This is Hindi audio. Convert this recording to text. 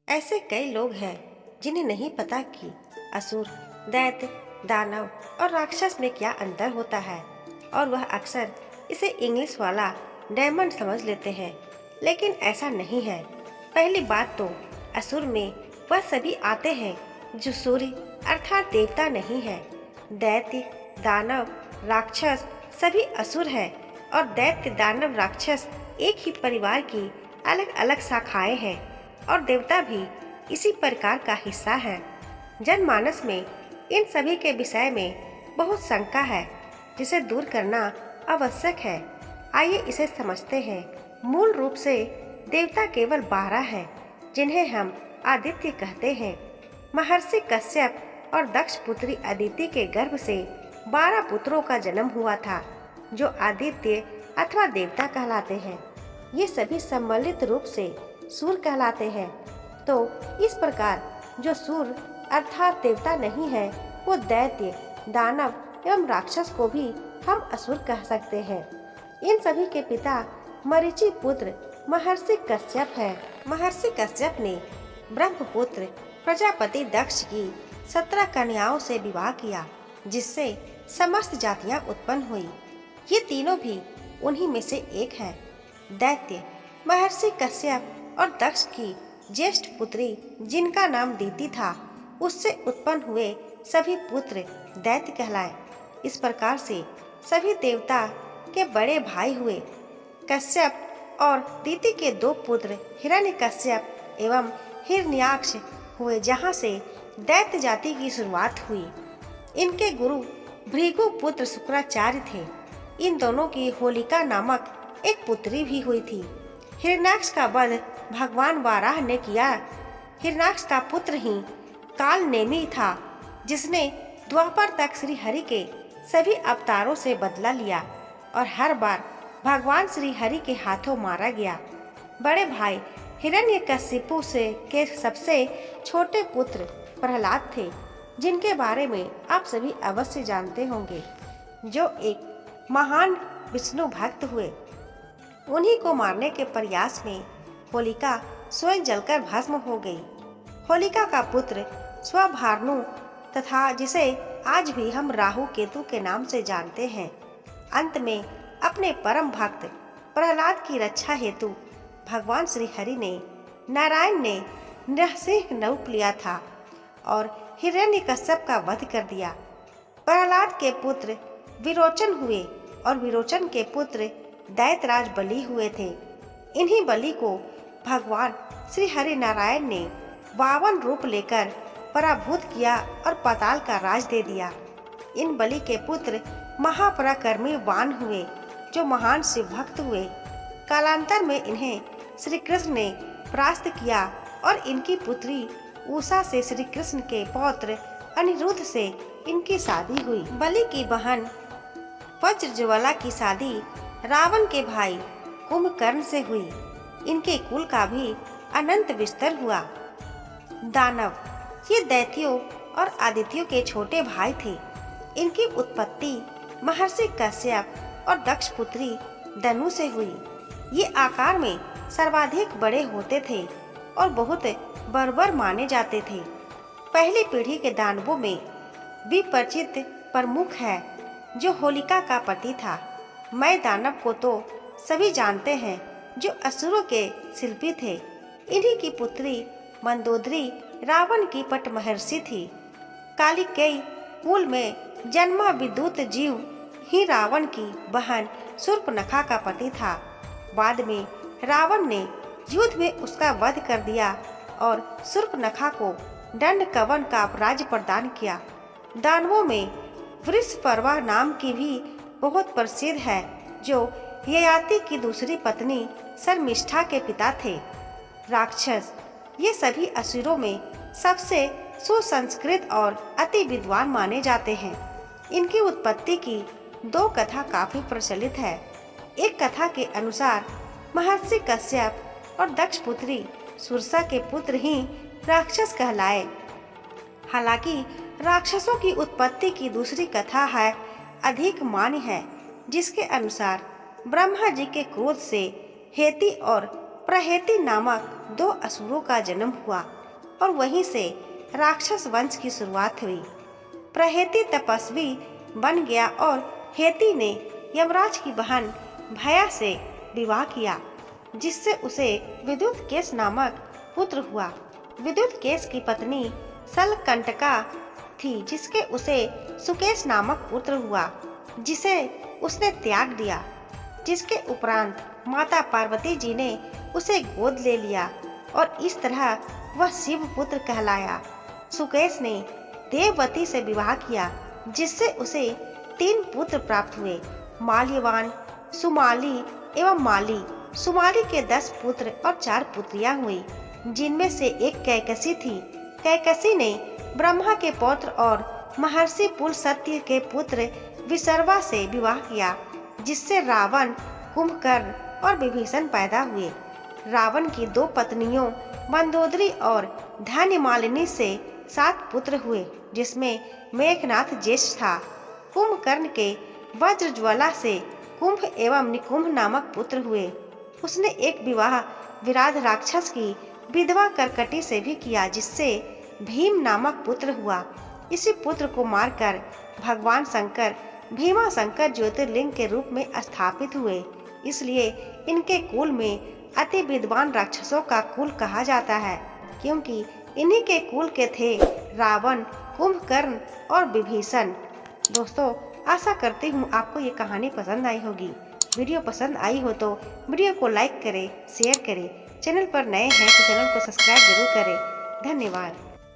ऐसे कई लोग हैं जिन्हें नहीं पता कि असुर, दैत्य, दानव और राक्षस में क्या अंतर होता है और वह अक्सर इसे इंग्लिश वाला डेमन समझ लेते हैं, लेकिन ऐसा नहीं है। पहली बात तो असुर में वह सभी आते हैं जो सूर्य अर्थात देवता नहीं है। दैत्य, दानव, राक्षस सभी असुर है और दैत्य, दानव, राक्षस एक ही परिवार की अलग अलग शाखाएं हैं और देवता भी इसी प्रकार का हिस्सा है। जनमानस में इन सभी के विषय में बहुत शंका है जिसे दूर करना आवश्यक है। आइए इसे समझते हैं। मूल रूप से देवता केवल 12 हैं जिन्हें हम आदित्य कहते हैं। महर्षि कश्यप और दक्ष पुत्री अदिति के गर्भ से 12 पुत्रों का जन्म हुआ था जो आदित्य अथवा देवता कहलाते हैं। ये सभी सम्मिलित रूप से सूर्य कहलाते हैं। तो इस प्रकार जो सूर्य अर्थात देवता नहीं है वो दैत्य, दानव एवं राक्षस को भी हम असुर कह सकते हैं। इन सभी के पिता मरीचि पुत्र महर्षि कश्यप है। महर्षि कश्यप ने ब्रह्मपुत्र प्रजापति दक्ष की 17 कन्याओं से विवाह किया जिससे समस्त जातियां उत्पन्न हुई। ये तीनों भी उन्हीं में से एक है। दैत्य महर्षि कश्यप और दक्ष की ज्येष्ठ पुत्री जिनका नाम दीति था, उससे उत्पन्न हुए सभी पुत्र दैत्य कहलाए। इस प्रकार से सभी देवता के बड़े भाई हुए। कश्यप और दीति के 2 पुत्र हिरण्यकश्यप एवं हिरण्याक्ष हुए, जहाँ से दैत्य जाति की शुरुआत हुई। इनके गुरु भृगु पुत्र शुक्राचार्य थे। इन दोनों की होलिका नामक एक पुत्री भी हुई थी। हिरण्याक्ष का वध भगवान वाराह ने किया। हिरण्याक्ष का पुत्र ही कालनेमी था जिसने द्वापर तक श्री हरि के सभी अवतारों से बदला लिया और हर बार भगवान श्री हरि के हाथों मारा गया। बड़े भाई हिरण्यकशिपु से के सबसे छोटे पुत्र प्रहलाद थे जिनके बारे में आप सभी अवश्य जानते होंगे, जो एक महान विष्णु भक्त हुए। उन्हीं को मारने के प्रयास में होलिका स्वयं जलकर भस्म हो गई। होलिका का पुत्र स्वभानु तथा जिसे आज भी हम राहु केतु के नाम से जानते हैं, अंत में अपने परम भक्त प्रहलाद की रक्षा हेतु भगवान श्री हरि ने नारायण ने नरसिंह रूप लिया था और हिरण्यकश्यप का वध कर दिया। प्रहलाद के पुत्र विरोचन हुए और विरोचन के पुत्र दैत्यराज बलि हुए थे। इन्हीं बलि को भगवान श्री हरि नारायण ने 52 रूप लेकर पराभूत किया और पाताल का राज दे दिया। इन बलि के पुत्र महापराक्रमी वान हुए जो महान शिव भक्त हुए। कालांतर में इन्हें श्री कृष्ण ने परास्त किया और इनकी पुत्री उषा से श्री कृष्ण के पौत्र अनिरुद्ध से इनकी शादी हुई। बलि की बहन वज्रज्वाला की शादी रावण के भाई कुंभकर्ण से हुई। इनके कुल का भी अनंत विस्तार हुआ। दानव ये दैत्यों और आदित्यों के छोटे भाई थे। इनकी उत्पत्ति महर्षि कश्यप और दक्ष पुत्री दनु से हुई। ये आकार में सर्वाधिक बड़े होते थे और बहुत बर्बर माने जाते थे। पहली पीढ़ी के दानवों में विपरिचित प्रमुख है जो होलिका का पति था। मैं दानव को तो सभी जानते हैं जो असुरों के शिल्पी थे। इन्हीं की पुत्री मंदोदरी रावण की पट महर्षि थी। कालिकेय कुल में जन्मा विद्युत जीव ही रावण की बहन शूर्पणखा का पति था। बाद में रावण ने युद्ध में उसका वध कर दिया और शूर्पणखा को दंड कवन का राज्य प्रदान किया। दानवों में वृषपर्वा नाम की भी बहुत प्रसिद्ध है जो ययाति की दूसरी पत्नी शर्मिष्ठा के पिता थे। राक्षस ये सभी असुरों में सबसे सुसंस्कृत और अति विद्वान माने जाते हैं। इनकी उत्पत्ति की 2 कथा काफी प्रचलित है। एक कथा के अनुसार महर्षि कश्यप और दक्ष पुत्री सुरसा के पुत्र ही राक्षस कहलाए। हालांकि राक्षसों की उत्पत्ति की दूसरी कथा है अधिक मान्य है, जिसके अनुसार ब्रह्मा जी के क्रोध से हेती और प्रहेति नामक 2 असुरों का जन्म हुआ और वहीं से राक्षस वंश की शुरुआत हुई। प्रहेति तपस्वी बन गया और हेति ने यमराज की बहन भया से विवाह किया, जिससे उसे विद्युत केश नामक पुत्र हुआ। विद्युत केश की पत्नी सलकंटका थी, जिसके उसे सुकेश नामक पुत्र हुआ, जिसे उसने त्याग दिया। जिसके उपरांत माता पार्वती जी ने उसे गोद ले लिया और इस तरह वह शिव पुत्र कहलाया। सुकेश ने देववती से विवाह किया, जिससे उसे 3 पुत्र प्राप्त हुए, माल्यवान, सुमाली एवं माली। सुमाली के 10 पुत्र और 4 पुत्रियां हुई, जिनमें से एक कैकसी थी। कैकसी ने ब्रह्मा के पौत्र और महर्षि पुलस्त्य के पुत्र विसर्वा से विवाह किया, जिससे रावण, कुंभकर्ण और विभीषण पैदा हुए। रावण की 2 पत्नियों मंदोदरी और धन्यमालिनी से 7 पुत्र हुए, जिसमें मेघनाथ ज्येष्ठ था। कुंभकर्ण के वज्रज्वाला से कुंभ एवं निकुंभ नामक पुत्र हुए। उसने एक विवाह विराध राक्षस की विधवा करकटी से भी किया, जिससे भीम नामक पुत्र हुआ। इसी पुत्र को मारकर भगवान शंकर भीमा शंकर ज्योतिर्लिंग के रूप में स्थापित हुए। इसलिए इनके कुल में अति विद्वान राक्षसों का कुल कहा जाता है, क्योंकि इन्हीं के कुल के थे रावण, कुंभकर्ण और विभीषण। दोस्तों, आशा करती हूँ आपको ये कहानी पसंद आई होगी। वीडियो पसंद आई हो तो वीडियो को लाइक करें, शेयर करें। चैनल पर नए हैं तो चैनल को सब्सक्राइब जरूर करें। धन्यवाद।